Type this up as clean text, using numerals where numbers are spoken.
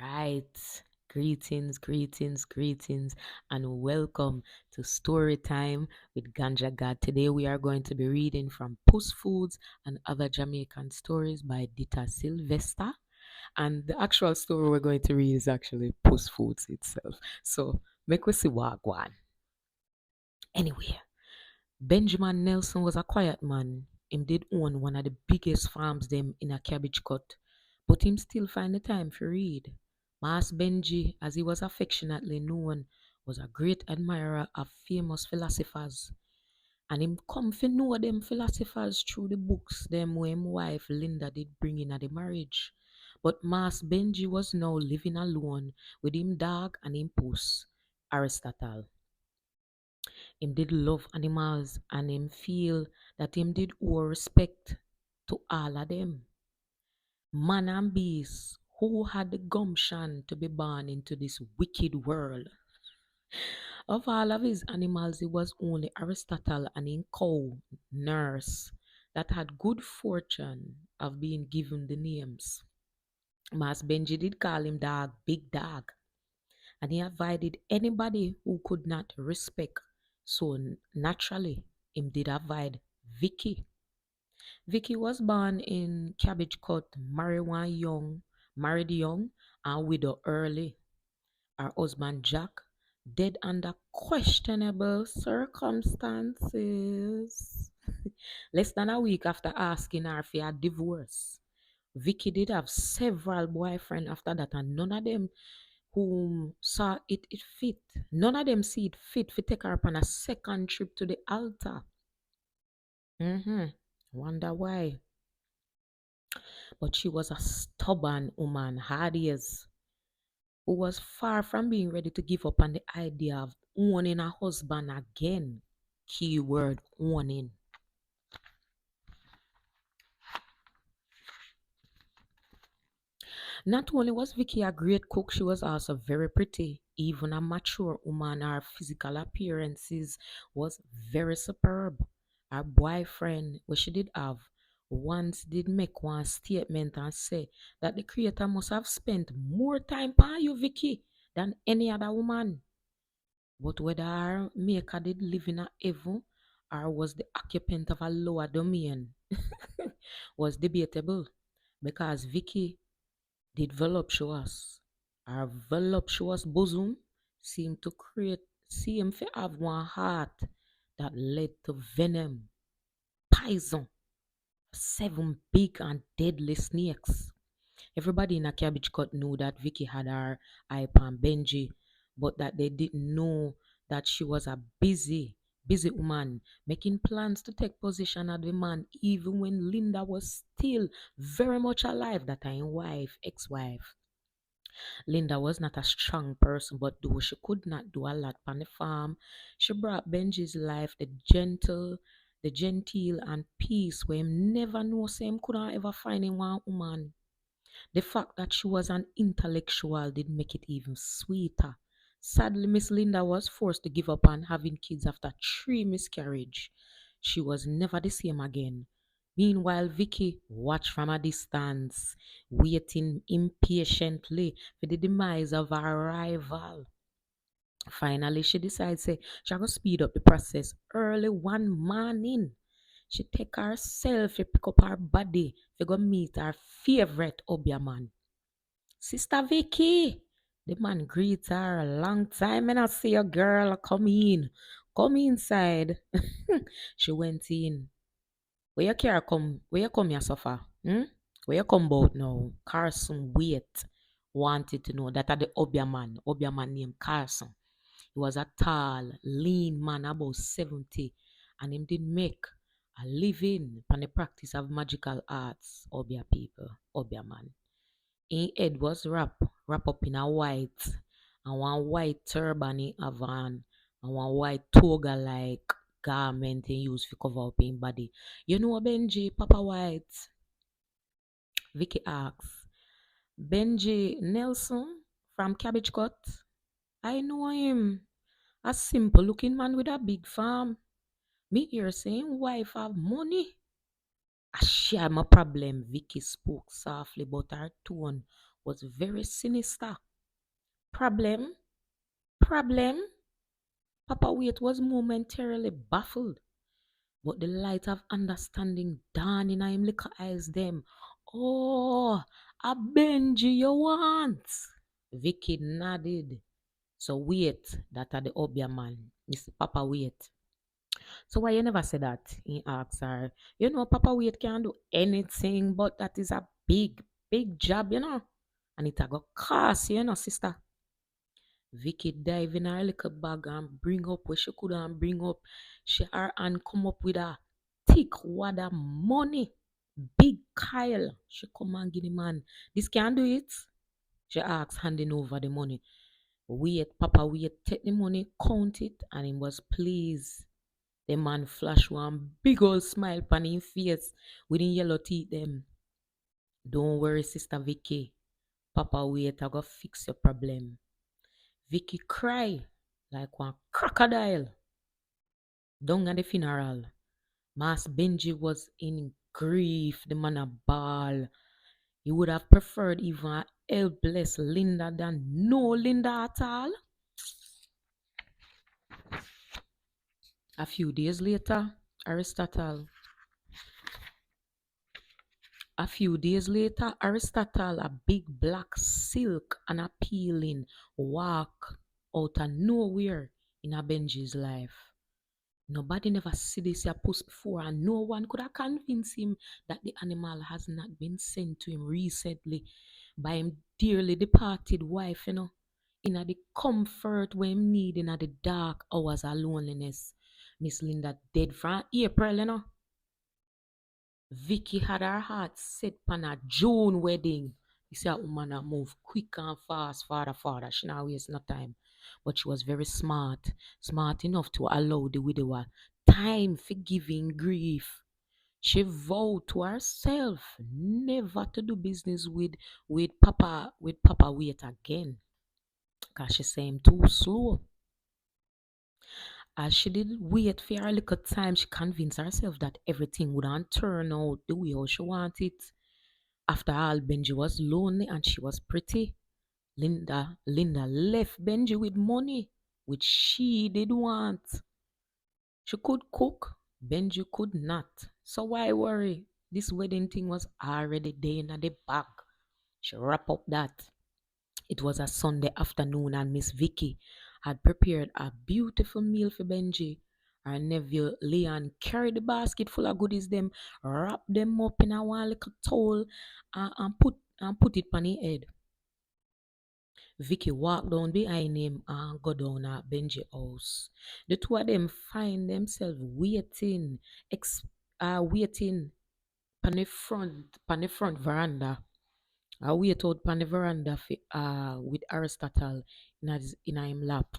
right. Greetings, and welcome to Storytime with Ganjagod. Today we are going to be reading from Puss Foods and Other Jamaican Stories by Ditta Sylvester. And the actual story we're going to read is actually Puss Foods itself. So make we see what go on. Anyway, Benjamin Nelson was a quiet man. Him did own one of the biggest farms them in a cabbage cut, but him still find the time for read. Mas Benji, as he was affectionately known, was a great admirer of famous philosophers, and him come to know them philosophers through the books them where him wife Linda did bring in at the marriage. But Mas Benji was now living alone with him dog and him puss, Aristotle. Him did love animals and him feel that him did owe respect to all of them. Man and beast, who had the gumption to be born into this wicked world? Of all of his animals, it was only Aristotle and his cow, Nurse, that had good fortune of being given the names. Mas Benji did call him dog, big dog, and he avoided anybody who could not respect. So naturally, him did avoid Vicky. Vicky was born in Cabbage Cut, married young, and widow early. Her husband Jack dead under questionable circumstances. Less than a week after asking her for a divorce. Vicky did have several boyfriends after that, and none of them whom saw it fit. None of them see it fit to take her upon a second trip to the altar. Mm-hmm. Wonder why. But she was a stubborn woman, hard as, who was far from being ready to give up on the idea of owning a husband again. Keyword owning. Not only was Vicky a great cook, she was also very pretty. Even a mature woman, her physical appearances was very superb. Her boyfriend, what she did have, once did make one statement and say that the creator must have spent more time on you, Vicky, than any other woman. But whether her maker did live in a heaven or was the occupant of a lower domain was debatable because Vicky did voluptuous. Her voluptuous bosom seemed to have one heart that led to venom, poison, seven big and deadly snakes. Everybody in a cabbage cut knew that Vicky had her eye on Benji, but that they didn't know that she was a busy woman, making plans to take possession of the man even when Linda was still very much alive, that time wife, ex-wife. Linda was not a strong person, but though she could not do a lot on the farm, she brought Benji's life the genteel and peace where him never know same could not ever find in one woman. The fact that she was an intellectual did make it even sweeter. Sadly, Miss Linda was forced to give up on having kids after three miscarriages. She was never the same again. Meanwhile, Vicky watched from a distance, waiting impatiently for the demise of her rival. Finally, she decides say she going speed up the process early one morning. She take herself to pick up her body to go meet her favorite Obia man. Sister Vicky, the man greets her a long time and I see a girl come in. Come inside. She went in. Where you come here suffer? Hmm? Where you come about now? Carson wait. Wanted to know that are the Obia man named Carson. He was a tall, lean man about 70 and him did make a living from the practice of magical arts, Obia people, Obia man. His head was wrap up in a white, and one white turban he have on, and one white toga like garment he used to cover up his body. You know Benji, Papa White? Vicky asks. Benji Nelson from Cabbage Cut? I know him. A simple looking man with a big farm. Me hear saying wife have money. I share my problem. Vicky spoke softly, but her tone was very sinister. Problem? Problem? Papa Wait was momentarily baffled, but the light of understanding dawned in him little eyes them. Oh, a Benji you want? Vicky nodded. So wait, that are the obia man. Mr. Papa Wait. So why you never say that? He asked her. You know, Papa Wait can do anything, but that is a big job, And it a go cost, sister. Vicky dive in her little bag and bring up what she could and bring up. She her and come up with a thick wad of money. Big Kyle. She come and give the man. This can do it? She asked, handing over the money. Wait, Papa, wait, take the money, count it, and he was pleased. The man flashed one big old smile upon his face with his yellow teeth them. Don't worry, Sister Vicky. Papa, wait, I go fix your problem. Vicky cry like one crocodile. Down at the funeral, Mas Benji was in grief. The man a ball. He would have preferred even a helpless Linda than no Linda at all. A few days later, Aristotle. A few days later, Aristotle, a big black silk and a peeling, walk out of nowhere in a Benji's life. Nobody never see this a Puss before, and no one could have convinced him that the animal has not been sent to him recently by him dearly departed wife, in the comfort we him need in the dark hours of loneliness. Miss Linda dead from April, Vicky had her heart set upon a June wedding. You see, a woman that move quick and fast, father. She not waste no time. But she was very smart enough to allow the widower time for giving grief. She vowed to herself never to do business with Papa Wait again. Cause she say him too slow. As she did wait for a little time, she convinced herself that everything wouldn't turn out the way how she wanted. After all, Benji was lonely and she was pretty. Linda left Benji with money, which she did want. She could cook, Benji could not. So why worry? This wedding thing was already there in the bag. She wrap up that. It was a Sunday afternoon and Miss Vicky had prepared a beautiful meal for Benji. Her nephew Leon carried the basket full of goodies them, wrapped them up in a one little towel and put it on his head. Vicky walked down behind him and go down at Benji house. The two of them find themselves waiting on the front veranda. I wait out on the veranda with Aristotle in him lap.